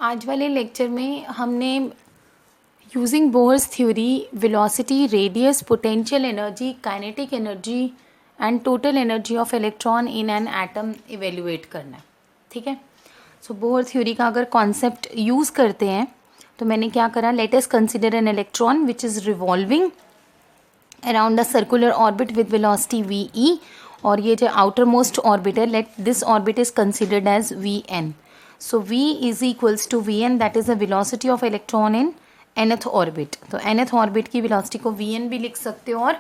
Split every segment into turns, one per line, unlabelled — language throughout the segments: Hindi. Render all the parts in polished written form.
आज वाले लेक्चर में हमने using Bohr's theory velocity, radius, potential energy, kinetic energy and total energy of electron in an atom evaluate करना है। ठीक है, सो बोहर थ्योरी का अगर कॉन्सेप्ट यूज़ करते हैं तो मैंने क्या करा, let us consider an electron which is revolving around a circular orbit with velocity v e, और ये जो आउटर मोस्ट ऑर्बिट है, let this orbit is considered as v n. So v is equals to vn, that is the velocity of electron in nth orbit. तो nth orbit की velocity को vn भी लिख सकते हो और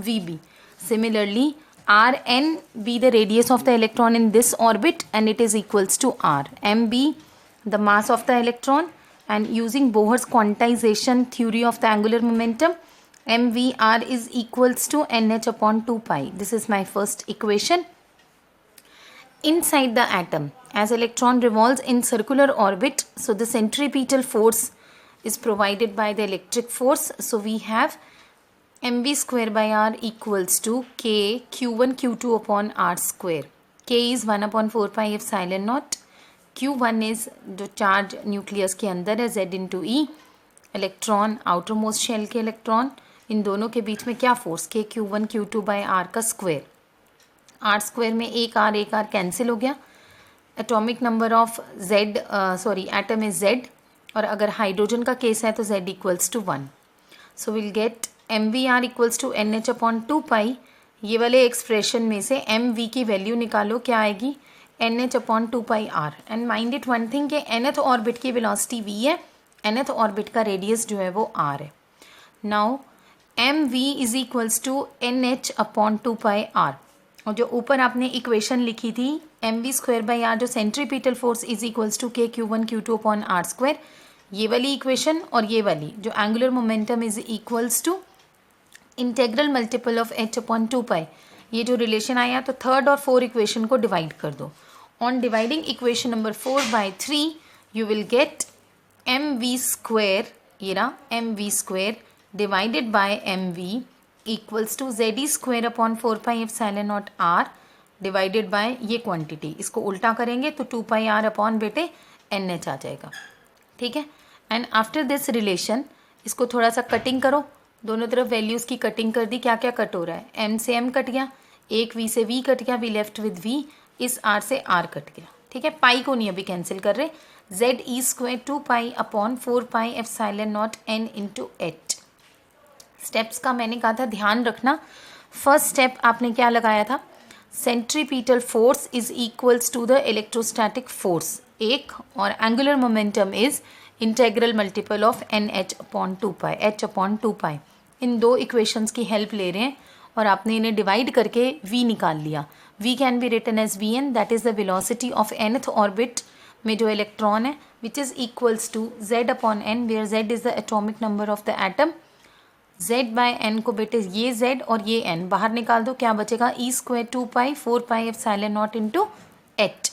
vb. Similarly, rn be the radius of the electron in this orbit and it is equals to r. mb the mass of the electron, and using Bohr's quantization theory of the angular momentum, mvr is equals to nh upon 2 pi. This is my first equation. Inside the atom, as electron revolves in circular orbit, so the centripetal force is provided by the electric force. So we have mv square by r equals to k q1 q2 upon r square. K is 1 upon 4 pi epsilon naught. q1 is जो चार्ज न्यूक्लियस के अंदर है, z into e. Electron outer most shell के इलेक्ट्रॉन, इन दोनों के बीच में क्या force, k q1 q2 by r का स्क्वायर. आर स्क्वायर में एक आर कैंसिल हो गया. Atomic number of Z atom is Z, और अगर हाइड्रोजन का केस है तो Z equals to 1. So will get m v r equals to N H upon 2 pi. ये वाले एक्सप्रेशन में से एम वी की वैल्यू निकालो, क्या आएगी, N H upon 2 pi R. And mind it one thing कि एनथ ऑर्बिट की वेलोसिटी वी है, एनथ ऑर्बिट का रेडियस जो है वो आर है. Now M V is equals to N H upon 2 pi R, और जो ऊपर आपने इक्वेशन लिखी थी M we square by R, जो centripetal force is equals to K Q one Q two upon R square, ये वाली इक्वेशन और ये वाली जो angular momentum is equals to integral multiple of h upon 2 pi, ये जो रिलेशन आया, तो थर्ड और फोर्थ इक्वेशन को डिवाइड कर दो. On dividing equation number 4 by 3 you will get m we square, ये रहा m we square divided by m v equals to Z e square upon 4 pi epsilon naught r divided by ये क्वांटिटी. इसको उल्टा करेंगे तो 2 पाई आर अपॉन बेटे एन एच आ जाएगा. ठीक है, एंड आफ्टर दिस रिलेशन इसको थोड़ा सा कटिंग करो, दोनों तरफ वैल्यूज़ की कटिंग कर दी. क्या क्या कट हो रहा है, एम से एम कट गया, एक वी से वी कट गया, वी लेफ्ट विद वी, इस आर से आर कट गया. ठीक है, पाई को नहीं अभी कैंसिल कर रहे. Z e square 2 pi upon 4 pi epsilon not an into H. Steps का मैंने कहा था ध्यान रखना. फर्स्ट स्टेप आपने क्या लगाया था, centripetal force is equals to the electrostatic force एक, और angular momentum is integral multiple of n H upon 2 pi, h upon 2 pi. इन दो इक्वेशंस की हेल्प ले रहे हैं और आपने इन्हें डिवाइड करके v निकाल लिया. v can be written as v n, that is the velocity of nth orbit में जो इलेक्ट्रॉन है, which is equals to z upon n, where z is the atomic number of the atom. z by n को बेटे ये z और ये n बाहर निकाल दो, क्या बचेगा, E square 2 pi 4 pi epsilon naught into H.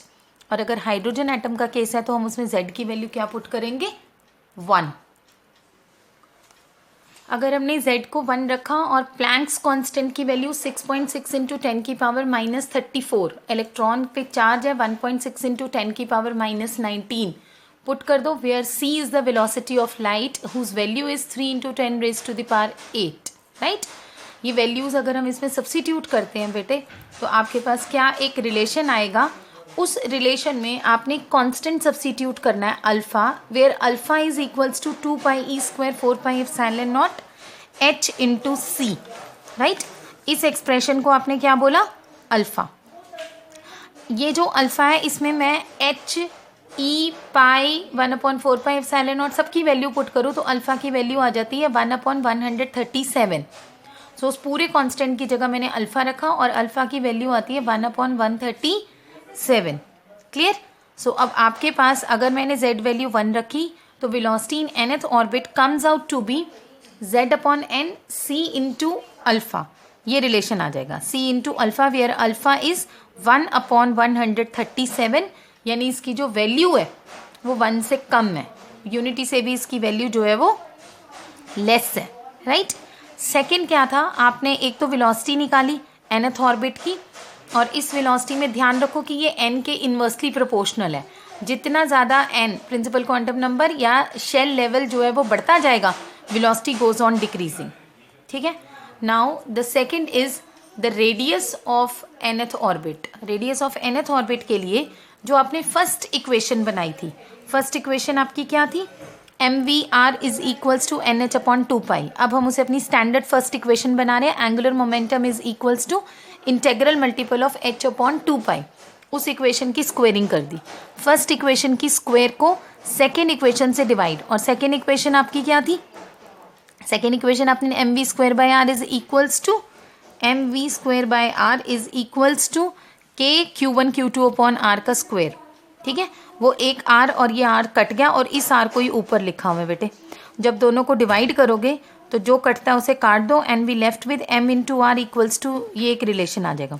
और अगर हाइड्रोजन एटम का केस है तो हम उसमें z की वैल्यू क्या पुट करेंगे, 1. अगर हमने z को 1 रखा और प्लैंक्स कांस्टेंट की वैल्यू 6.6 इंटू 10 की पावर माइनस 34, इलेक्ट्रॉन पे चार्ज है 1.6 इंटू 10 की पावर माइनस 19, पुट कर दो, where c is the velocity of light whose value is 3 into 10 raise to the power 8. Right, ये वैल्यूज़ अगर हम इसमें सब्सिट्यूट करते हैं बेटे तो आपके पास क्या एक रिलेशन आएगा. उस रिलेशन में आपने कांस्टेंट सब्सिट्यूट करना है alpha, where alpha is equals to 2 pi e square 4 pi epsilon naught h into c. Right, इस एक्सप्रेशन को आपने क्या बोला, अल्फ़ा. ये जो अल्फ़ा है इसमें मैं H E pi 1 upon 4 pi epsilon not सबकी वैल्यू पुट करूँ तो अल्फ़ा की वैल्यू आ जाती है 1 अपॉन 137. सो उस पूरे कांस्टेंट की जगह मैंने अल्फ़ा रखा और अल्फ़ा की वैल्यू आती है 1 अपॉन 137. क्लियर. सो अब आपके पास अगर मैंने z वैल्यू 1 रखी तो velocity in nth orbit comes out to be z upon n c into alpha. ये रिलेशन आ जाएगा c into alpha, where alpha is 1 upon 137, यानी इसकी जो वैल्यू है वो 1 से कम है. यूनिटी से भी इसकी वैल्यू जो है वो लेस है. राइट, सेकंड क्या था, आपने एक तो वेलोसिटी निकाली nth ऑर्बिट की, और इस वेलोसिटी में ध्यान रखो कि ये n के इन्वर्सली प्रोपोर्शनल है. जितना ज़्यादा n प्रिंसिपल क्वांटम नंबर या शेल लेवल जो है वो बढ़ता जाएगा, वेलोसिटी गोज ऑन डिक्रीजिंग. ठीक है. Now the second is the radius of nth orbit. Radius of nth orbit के लिए जो आपने फर्स्ट इक्वेशन बनाई थी, फर्स्ट इक्वेशन आपकी क्या थी, mvr is equals to nh upon 2 अब हम उसे अपनी स्टैंडर्ड फर्स्ट इक्वेशन बना रहे हैं. Angular momentum is equals to integral multiple of h upon 2 उस इक्वेशन की स्क्वेयरिंग कर दी. फर्स्ट इक्वेशन की स्क्वेयर को सेकेंड इक्वेशन से डिवाइड, और सेकेंड इक्वेशन आपकी क्या थी, सेकेंड इक्वेशन आपने mv square by r is equals to mv square by r is equals to k q1 q2 upon r का स्क्वायर. ठीक है. वो एक r और ये r कट गया और इस r को ही ऊपर लिखा हुआ है बेटे. जब दोनों को डिवाइड करोगे तो जो कटता है उसे काट दो and we left with m into r equals to, ये एक रिलेशन आ जाएगा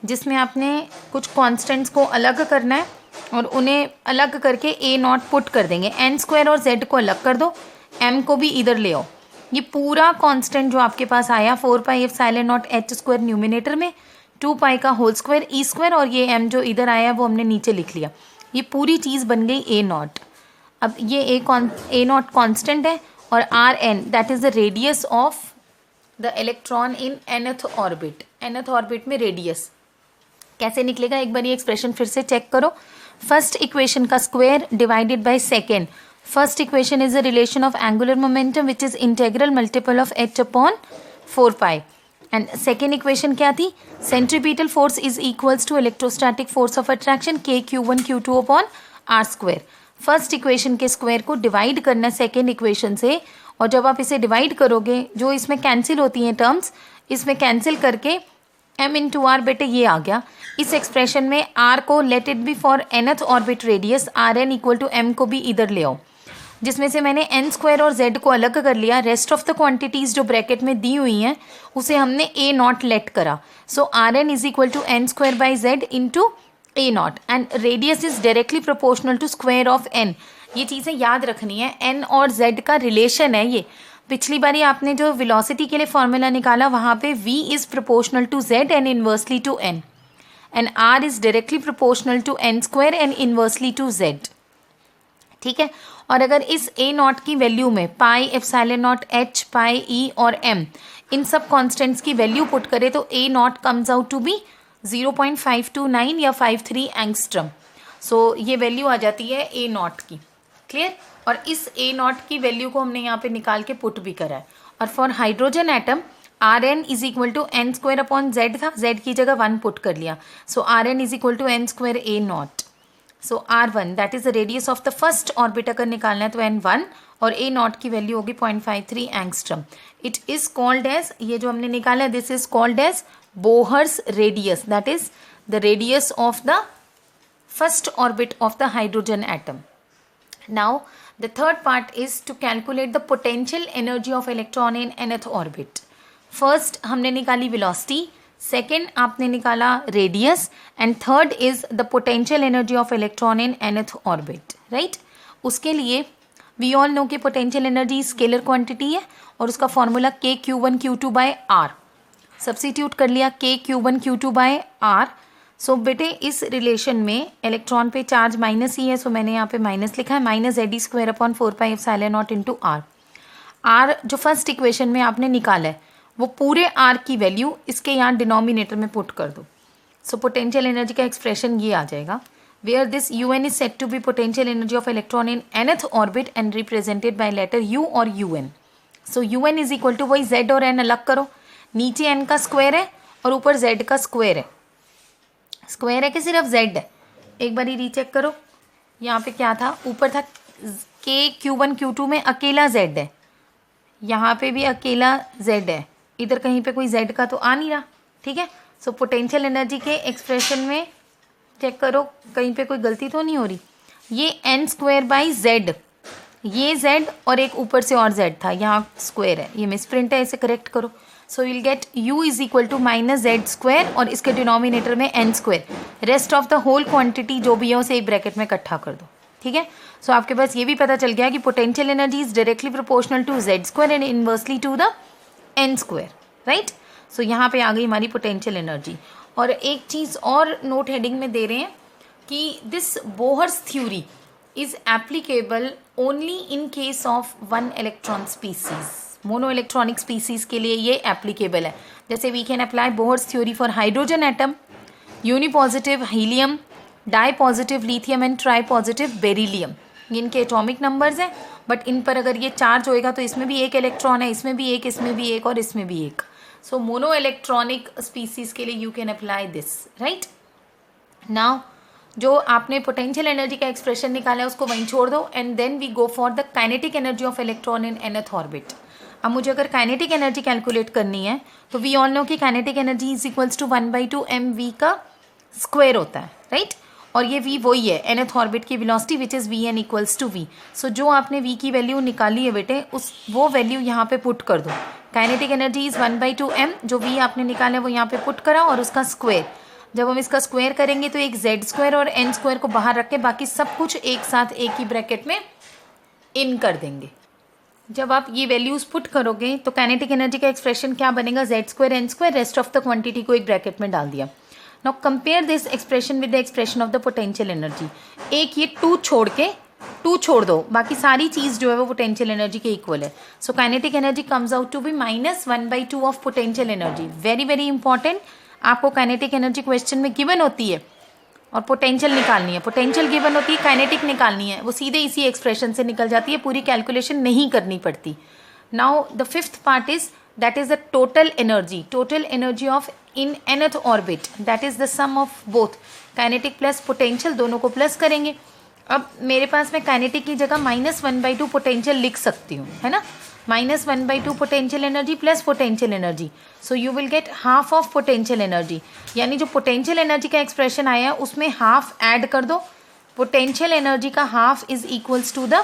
जिसमें आपने कुछ कॉन्स्टेंट्स को अलग करना है और उन्हें अलग करके a नॉट पुट कर देंगे. n स्क्वायर और z को अलग कर दो, m को भी इधर ले आओ. ये पूरा कांस्टेंट जो आपके पास आया 4 pi epsilon naught h square numerator में, 2 पाई का होल स्क्वायर e स्क्वायर, और ये m जो इधर आया वो हमने नीचे लिख लिया. ये पूरी चीज़ बन गई a नॉट. अब ये a नॉट कांस्टेंट है और rn that is the radius of the electron in nth orbit. nth orbit में रेडियस कैसे निकलेगा, एक बार ये एक्सप्रेशन फिर से चेक करो. फर्स्ट इक्वेशन का square divided by second. First equation is a relation of angular momentum which is integral multiple of h upon 4 and second equation क्या थी, centripetal force is equals to electrostatic force of attraction k q1 q2 upon r square. First equation के स्क्वायर को डिवाइड करना है सेकेंड इक्वेशन से, और जब आप इसे डिवाइड करोगे जो इसमें कैंसिल होती हैं टर्म्स, इसमें कैंसिल करके m इंटू आर बेटे ये आ गया. इस एक्सप्रेशन में r को let it be for nth orbit radius r n equal to m को भी इधर ले आओ, जिसमें से मैंने n स्क्वायर और z को अलग कर लिया. रेस्ट ऑफ द क्वांटिटीज जो ब्रैकेट में दी हुई हैं उसे हमने a नॉट लेट करा. So R N is equal to n square by z into a naught and radius is directly proportional to square of n. ये चीज़ें याद रखनी है, n और z का रिलेशन है ये. पिछली बारी आपने जो वेलोसिटी के लिए फॉर्मूला निकाला वहाँ पे v is proportional to z and inversely to n and r is directly proportional to n square and inversely to z. ठीक है. और अगर इस a नॉट की वैल्यू में pi epsilon naught h pi e और m इन सब कॉन्स्टेंट्स की वैल्यू पुट करें तो a naught comes out to be 0.529 या 53 एंगस्ट्रम. सो ये वैल्यू आ जाती है a नॉट की. क्लियर. और इस a नॉट की वैल्यू को हमने यहाँ पे निकाल के पुट भी करा है. और for hydrogen atom R N is equal to N square upon Z था, जेड की जगह 1 पुट कर लिया. So R N is equal to N square a naught. So r1 that is the radius of the first orbit अगर निकालना है तो n1 और a नॉट की वैल्यू होगी 0.53 angstrom. It is called as, ये जो हमने निकाला है this is called as Bohr's radius, that is the radius of the first orbit of the hydrogen atom. Now the third part is to calculate the potential energy of electron in nth orbit. First हमने निकाली velocity, second आपने निकाला radius and third is the potential energy of electron in nth orbit, right? उसके लिए we all know कि potential energy scalar quantity है और उसका formula k q1 q2 by r. Substitute कर लिया k q1 q2 by r. सो बेटे इस रिलेशन में इलेक्ट्रॉन पे चार्ज माइनस ही है, सो मैंने यहाँ पे माइनस लिखा है, माइनस एडी square upon 4 pi epsilon naught into r. R जो फर्स्ट इक्वेशन में आपने निकाला है वो पूरे आर की वैल्यू इसके यहाँ डिनोमिनेटर में पुट कर दो. सो पोटेंशियल एनर्जी का एक्सप्रेशन ये आ जाएगा, where this U N is set to be potential energy of electron in nth orbit and represented by letter U और U N. So U N is equal to वही जेड और एन अलग करो, नीचे एन का स्क्वायर है और ऊपर जेड का स्क्वायर है. स्क्वायर है कि सिर्फ z है, एक बार ही रीचेक करो. यहाँ पे क्या था, ऊपर था k q1 q2 में अकेला z है, यहाँ पे भी अकेला z है, इधर कहीं पे कोई z का तो आ नहीं रहा. ठीक है. सो पोटेंशियल एनर्जी के एक्सप्रेशन में चेक करो कहीं पे कोई गलती तो नहीं हो रही. ये n स्क्वायर बाई z, ये z और एक ऊपर से और z था, यहाँ स्क्वायर है, ये मिसप्रिंट है, इसे करेक्ट करो. So will get u is equal to minus Z square और इसके डिनोमिनेटर में n square. Rest of the whole quantity जो भी है उसे एक ब्रैकेट में इकट्ठा कर दो. ठीक है. सो आपके पास ये भी पता चल गया कि potential energy is directly proportional to Z square and inversely to the n square, right. So यहाँ पे आ गई हमारी पोटेंशियल एनर्जी. और एक चीज़ और नोट हेडिंग में दे रहे हैं, कि this Bohr's theory is applicable only in case of one electron species. Mono electronic species के लिए ये एप्लीकेबल है. जैसे we can apply Bohr's theory for hydrogen atom, unipositive helium, di positive lithium and tri positive beryllium. इनके एटॉमिक नंबर्स हैं, बट इन पर अगर ये चार्ज होएगा तो इसमें भी एक इलेक्ट्रॉन है, इसमें भी एक, इसमें भी एक और इसमें भी एक. सो मोनो इलेक्ट्रॉनिक स्पीसीज के लिए you can apply this. Right now जो आपने पोटेंशियल एनर्जी का एक्सप्रेशन निकाला है उसको वहीं छोड़ दो and then we go for the kinetic energy of electron in nth orbit. अब मुझे अगर काइनेटिक एनर्जी कैलकुलेट करनी है तो वी ऑल नो कि kinetic energy is equals to 1/2 mv का स्क्वायर होता है. राइट और ये v वही है nth ऑर्बिट की velocity which is vn equals to v. So जो आपने v की वैल्यू निकाली है बेटे वो वैल्यू यहाँ पे पुट कर दो. काइनेटिक एनर्जी इज़ 1/2 m, जो v आपने निकाला है वो यहाँ पे पुट करा और उसका स्क्वायर. जब हम इसका स्क्वायर करेंगे तो एक z स्क्वायर और n स्क्वायर को बाहर रख के बाकी सब कुछ एक साथ एक ही ब्रैकेट में इन कर देंगे. जब आप ये वैल्यूज़ पुट करोगे तो काइनेटिक एनर्जी का एक्सप्रेशन क्या बनेगा, z square n square, rest of the quantity को एक ब्रैकेट में डाल दिया. Now compare this expression with the expression of the potential energy. एक ये 2 छोड़ के 2 छोड़ दो, बाकी सारी चीज़ जो है वो पोटेंशियल एनर्जी के इक्वल है. So kinetic energy comes out to be -1/2 of potential energy. Very very important. आपको काइनेटिक एनर्जी क्वेश्चन में गिवन होती है और पोटेंशियल निकालनी है. पोटेंशियल गिवन होती है, काइनेटिक निकालनी है, वो सीधे इसी एक्सप्रेशन से निकल जाती है, पूरी कैलकुलेशन नहीं करनी पड़ती. Now the fifth part is that is the total energy. Total energy of in nth orbit, that is the sum of both kinetic plus potential, दोनों को प्लस करेंगे. अब मेरे पास में काइनेटिक की जगह -1/2 पोटेंशियल लिख सकती हूँ, है ना. -1/2 potential energy plus potential energy. So you will gate half of potential energy. यानी जो पोटेंशियल एनर्जी का एक्सप्रेशन आया है उसमें हाफ ऐड कर दो. पोटेंशियल एनर्जी का half is equals to the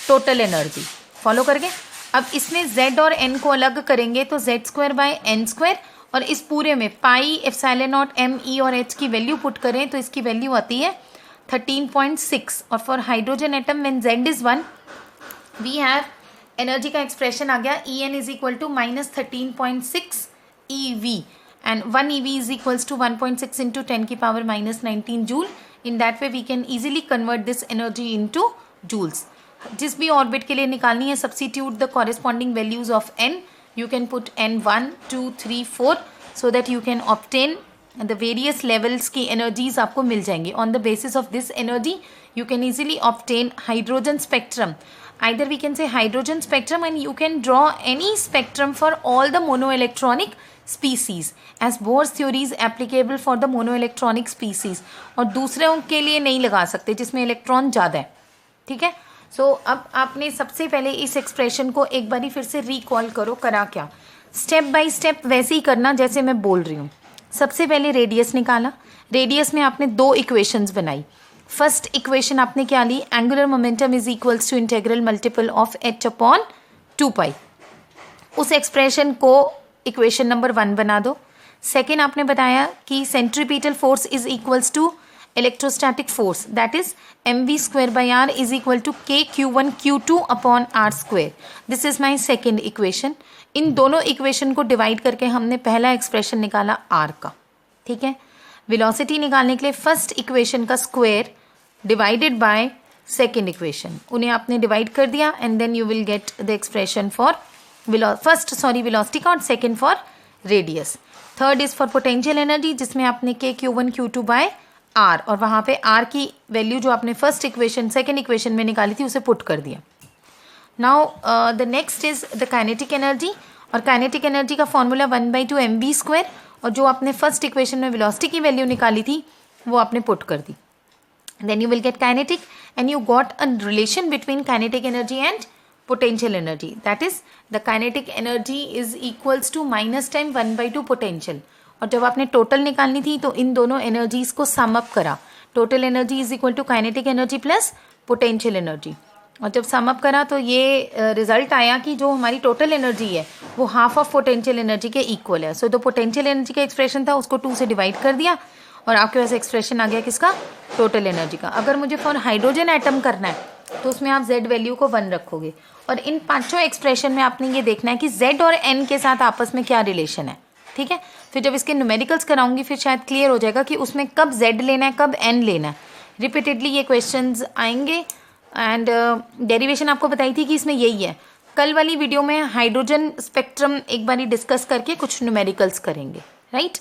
total energy. Follow करके अब इसमें z और n को अलग करेंगे तो z²/n² और इस पूरे में pi epsilon naught m e और h की वैल्यू पुट करें तो इसकी वैल्यू आती है 13.6. और for hydrogen atom when z is 1 we have energy का एक्सप्रेशन आ गया En is equal to -13.6 eV and 1 eV is equals to 1.6 into 10 की power -19 joule. In that way we can easily convert this energy into joules. जिस भी ऑर्बिट के लिए निकालनी है substitute the corresponding values of n. You can put n 1, 2, 3, 4 so that you can obtain the various levels की energies आपको मिल जाएंगी. On the basis of this energy you can easily obtain hydrogen spectrum. Either we can say hydrogen spectrum and you can draw any spectrum for all the monoelectronic species as Bohr's theory is applicable for the monoelectronic species. और दूसरे के लिए नहीं लगा सकते जिसमें इलेक्ट्रॉन ज़्यादा है. ठीक है. सो अब आपने सबसे पहले इस एक्सप्रेशन को एक बारी फिर से रिकॉल करो. करा क्या, स्टेप बाय स्टेप वैसे ही करना जैसे मैं बोल रही हूँ. सबसे पहले रेडियस निकाला. रेडियस में आपने 2 इक्वेशंस बनाई. फर्स्ट इक्वेशन आपने क्या ली, angular momentum is equals to integral multiple of h/2π. उस एक्सप्रेशन को इक्वेशन नंबर 1 बना दो. सेकेंड आपने बताया कि centripetal force is equals to electrostatic force, that is mv²/r is equal to kq1q2/r². This is my second equation. इन दोनों इक्वेशन को डिवाइड करके हमने पहला एक्सप्रेशन निकाला r का. ठीक है. वेलोसिटी निकालने के लिए फर्स्ट इक्वेशन का square divided by second equation, उन्हें आपने डिवाइड कर दिया and then you will get the expression for velocity का और second for radius. Third is for potential energy जिसमें आपने kq1q2/r और वहाँ पे r की वैल्यू जो आपने फर्स्ट इक्वेशन सेकेंड इक्वेशन में निकाली थी उसे पुट कर दिया. Now the next is the kinetic energy. और काइनेटिक एनर्जी का फॉर्मूला 1/2 mv² और जो आपने फर्स्ट इक्वेशन में वेलोसिटी की वैल्यू निकाली थी वो आपने पुट कर दी. Then you will get kinetic and you got a relation between kinetic energy and potential energy. That is the kinetic energy is equals to time 1/2 potential. और जब आपने टोटल निकालनी थी तो इन दोनों एनर्जीज को सम अप करा. Total energy is equal to kinetic energy plus potential energy. और जब सम अप करा तो ये रिजल्ट आया कि जो हमारी टोटल एनर्जी है वो हाफ ऑफ पोटेंशियल एनर्जी के इक्वल है. सो जो पोटेंशियल एनर्जी का एक्सप्रेशन था उसको 2 से डिवाइड कर दिया और आपके पास एक्सप्रेशन आ गया किसका, टोटल एनर्जी का. अगर मुझे फॉर हाइड्रोजन एटम करना है तो उसमें आप z वैल्यू को 1 रखोगे. और इन पांचों एक्सप्रेशन में आपने ये देखना है कि z और n के साथ आपस में क्या रिलेशन है. ठीक है. फिर जब इसके न्यूमेरिकल्स कराऊंगी फिर शायद क्लियर हो जाएगा कि उसमें कब z लेना है कब n लेना है. रिपीटेडली ये क्वेश्चंस आएंगे एंड डेरिवेशन आपको बताई थी कि इसमें यही है। कल वाली वीडियो में हाइड्रोजन स्पेक्ट्रम एक बारी डिस्कस करके कुछ न्यूमेरिकल्स करेंगे, राइट।